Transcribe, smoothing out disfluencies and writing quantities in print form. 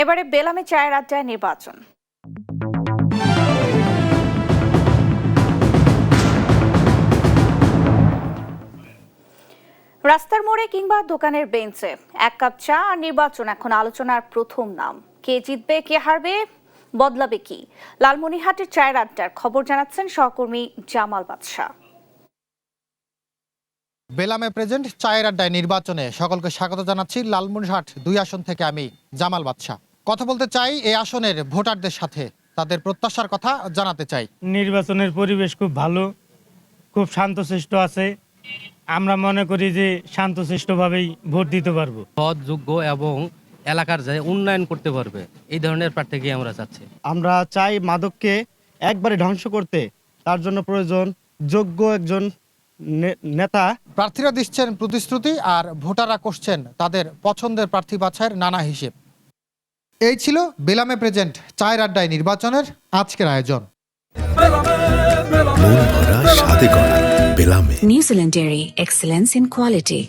এবারে বেলামে চায়ের আড্ডায় নির্বাচন। রাস্তার মোড়ে কিংবা দোকানের বেঞ্চে এক কাপ চা আর নির্বাচন এখন আলোচনার প্রথম নাম। কে জিতবে, কে হারবে, বদলাবে কি? লালমনিরহাটের চায়ের আড্ডার খবর জানাচ্ছেন সহকর্মী জামাল বাদশা। বেলামে প্রেজেন্ট চায়ের আড্ডায় নির্বাচনে সকলকে স্বাগত জানাচ্ছি। লালমনিরহাট 2 আসন থেকে আমি জামাল বাদশা। কথা বলতে চাই এই আসনের ভোটারদের সাথে, তাদের প্রত্যাশার কথা জানাতে চাই। নির্বাচনের পরিবেশ খুব ভালো, খুব শান্তশিষ্ট আছে। আমরা মনে করি যে শান্তশিষ্টভাবেই ভোট দিতে পারবো। সৎ, যোগ্য এবং এলাকার যে উন্নয়ন করতে পারবে এই ধরনের প্রার্থীকে আমরা চাচ্ছি। আমরা চাই মাদককে একবারে ধ্বংস করতে, তার জন্য প্রয়োজন যোগ্য একজন নেতা। প্রার্থীরা দিচ্ছেন প্রতিশ্রুতি আর ভোটাররা করছেন তাদের পছন্দের প্রার্থী বাছাইয়ের নানা হিসেব। এই ছিল বেলামে প্রেজেন্ট চায়ের আড্ডায় নির্বাচনের আজকের আয়োজন। মন ভরা স্বাদে গড়া বেলামে। New Zealand Dairy, excellence in quality.